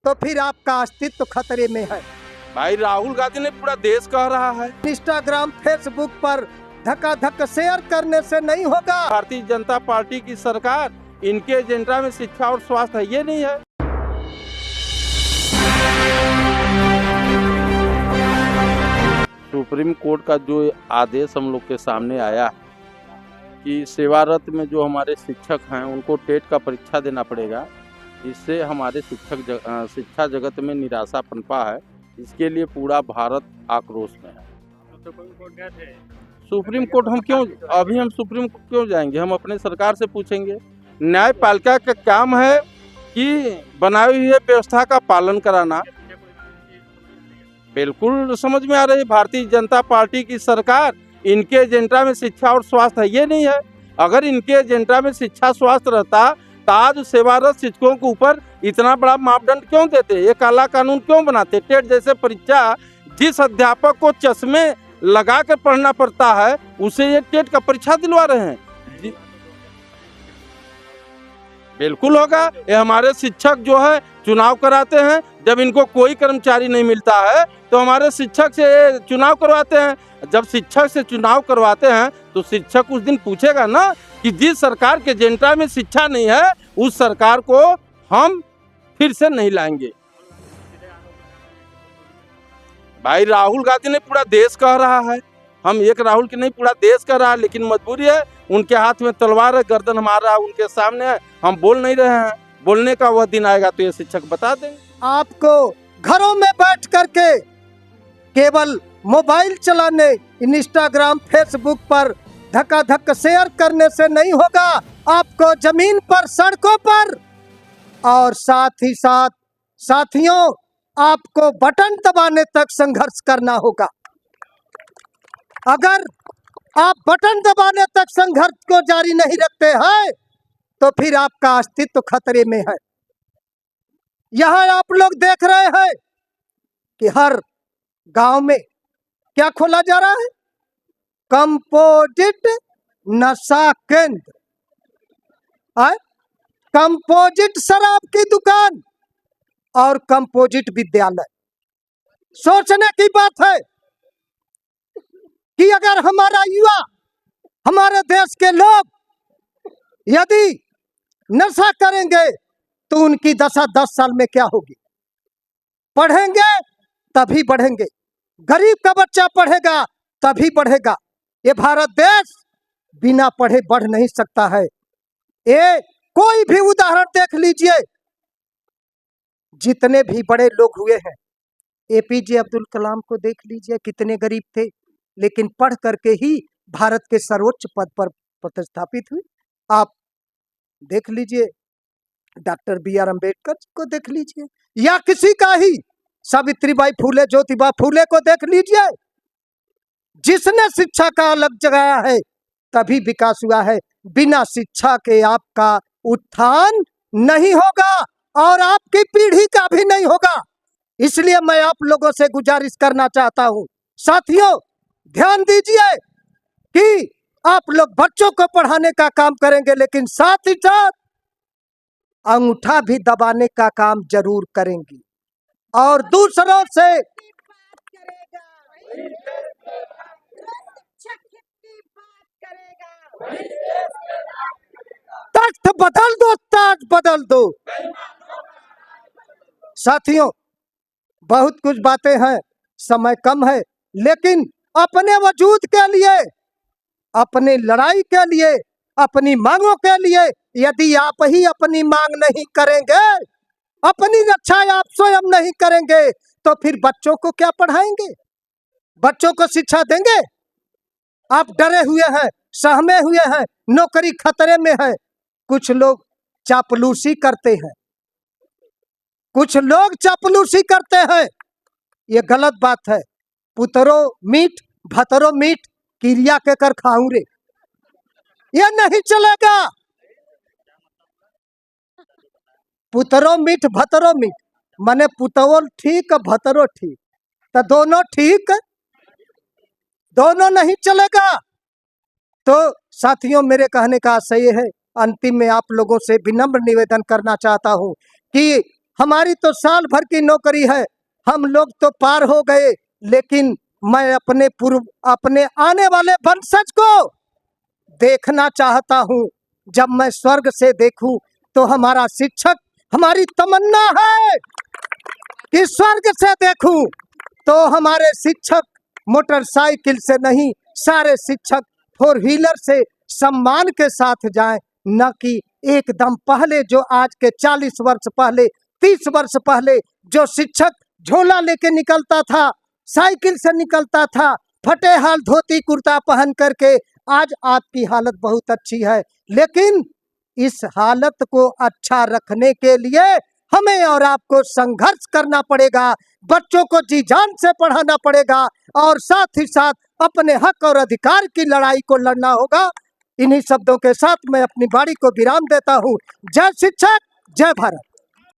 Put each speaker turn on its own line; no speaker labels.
तो फिर आपका अस्तित्व खतरे में है।
भाई राहुल गांधी ने पूरा देश कह रहा है।
इंस्टाग्राम फेसबुक पर धक्का शेयर करने से नहीं होगा।
भारतीय जनता पार्टी की सरकार, इनके एजेंडा में शिक्षा और स्वास्थ्य है, ये नहीं है। सुप्रीम कोर्ट का जो आदेश हम लोग के सामने आया है कि सेवारत में जो हमारे शिक्षक हैं उनको टेट का परीक्षा देना पड़ेगा, इससे हमारे शिक्षा जगत में निराशा पनपा है। इसके लिए पूरा भारत आक्रोश में है। सुप्रीम कोर्ट हम सुप्रीम कोर्ट क्यों जाएंगे? हम अपने सरकार से पूछेंगे। न्यायपालिका का काम है कि बनाई हुई व्यवस्था का पालन कराना। बिल्कुल समझ में आ रही है, भारतीय जनता पार्टी की सरकार, इनके एजेंडा में शिक्षा और स्वास्थ्य है, ये नहीं है। अगर इनके एजेंडा में शिक्षा स्वास्थ्य रहता तो आज सेवारत शिक्षकों के ऊपर इतना बड़ा मापदंड क्यों देते, ये काला कानून क्यों बनाते? टेट जैसे परीक्षा जिस अध्यापक को चश्मे लगा कर पढ़ना पड़ता है, उसे ये टेट का परीक्षा दिलवा रहे हैं। बिल्कुल होगा। ये हमारे शिक्षक जो है चुनाव कराते हैं, जब इनको कोई कर्मचारी नहीं मिलता है तो हमारे शिक्षक से चुनाव करवाते हैं। जब शिक्षक से चुनाव करवाते हैं तो शिक्षक उस दिन पूछेगा ना कि जिस सरकार के एजेंडा में शिक्षा नहीं है, उस सरकार को हम फिर से नहीं लाएंगे। भाई राहुल गांधी ने पूरा देश कह रहा है, हम एक राहुल की नहीं, पूरा देश कह रहा है, लेकिन मजबूरी है, उनके हाथ में तलवार है, गर्दन हमारा उनके सामने है, हम बोल नहीं रहे हैं। बोलने का वह दिन आएगा तो ये शिक्षक बता देंगे।
आपको घरों में बैठ करके केवल मोबाइल चलाने, इंस्टाग्राम फेसबुक पर धक्का शेयर करने से नहीं होगा। आपको जमीन पर, सड़कों पर और साथ ही साथ साथियों, आपको बटन दबाने तक संघर्ष करना होगा। अगर आप बटन दबाने तक संघर्ष को जारी नहीं रखते हैं तो फिर आपका अस्तित्व खतरे में है। यहाँ आप लोग देख रहे हैं कि हर गांव में क्या खोला जा रहा है? कंपोजिट नशा केंद्र, कंपोजिट शराब की दुकान और कंपोजिट विद्यालय। सोचने की बात है कि अगर हमारा युवा, हमारे देश के लोग यदि नशा करेंगे तो उनकी दशा 10 साल में क्या होगी? पढ़ेंगे तभी बढ़ेंगे, गरीब का बच्चा पढ़ेगा तभी बढ़ेगा। ये भारत देश बिना पढ़े बढ़ नहीं सकता है। ये कोई भी उदाहरण देख लीजिए, जितने भी बड़े लोग हुए हैं, एपीजे अब्दुल कलाम को देख लीजिए, कितने गरीब थे लेकिन पढ़ करके ही भारत के सर्वोच्च पद पर प्रतिस्थापित हुए। आप देख लीजिए डॉक्टर बी आर अम्बेडकर को देख लीजिए, या किसी का ही सावित्रीबाई फूले, ज्योतिबा फूले को देख लीजिए। जिसने शिक्षा का अलग जगाया है तभी विकास हुआ है। बिना शिक्षा के आपका उत्थान नहीं होगा और आपकी पीढ़ी का भी नहीं होगा। इसलिए मैं आप लोगों से गुजारिश करना चाहता हूं, साथियों ध्यान दीजिए कि आप लोग बच्चों को पढ़ाने का काम करेंगे, लेकिन साथ ही साथ अंगूठा भी दबाने का काम जरूर करेंगे और दूसरों से तख्त बदल दो, ताज बदल दो। साथियों बहुत कुछ बातें हैं, समय कम है, लेकिन अपने वजूद के लिए, अपने लड़ाई के लिए, अपनी मांगों के लिए यदि आप ही अपनी मांग नहीं करेंगे, अपनी रक्षा आप स्वयं नहीं करेंगे तो फिर बच्चों को क्या पढ़ाएंगे? बच्चों को शिक्षा देंगे? आप डरे हुए हैं, सहमे हुए हैं, नौकरी खतरे में है। कुछ लोग चापलूसी करते हैं, कुछ लोग चापलूसी करते हैं, ये गलत बात है। पुतरो मीठ भतरो मीठ, क्रिया के कर खाऊं रे, ये नहीं चलेगा। पुतरो मीठ भतरो मीठ माने पुतवल ठीक भतरो ठीक, तो दोनों ठीक, दोनों नहीं चलेगा। तो साथियों मेरे कहने का आशय है, अंतिम में आप लोगों से विनम्र निवेदन करना चाहता हूं कि हमारी तो साल भर की नौकरी है, हम लोग तो पार हो गए, लेकिन मैं अपने आने वाले वंशज को देखना चाहता हूँ। जब मैं स्वर्ग से देखूं तो हमारा शिक्षक, हमारी तमन्ना है कि स्वर्ग से देखूं तो हमारे शिक्षक मोटरसाइकिल से नहीं, सारे शिक्षक फोर व्हीलर से सम्मान के साथ जाएं, न कि एकदम पहले जो आज के 40 वर्ष पहले, 30 वर्ष पहले जो शिक्षक झोला लेके निकलता था, साइकिल से निकलता था, फटे हाल धोती कुर्ता पहन करके। आज आपकी हालत बहुत अच्छी है, लेकिन इस हालत को अच्छा रखने के लिए हमें और आपको संघर्ष करना पड़ेगा, बच्चों को जी जान से पढ़ाना पड़ेगा और साथ ही साथ अपने हक और अधिकार की लड़ाई को लड़ना होगा। इन्हीं शब्दों के साथ मैं अपनी वाणी को विराम देता हूँ। जय शिक्षक, जय भारत।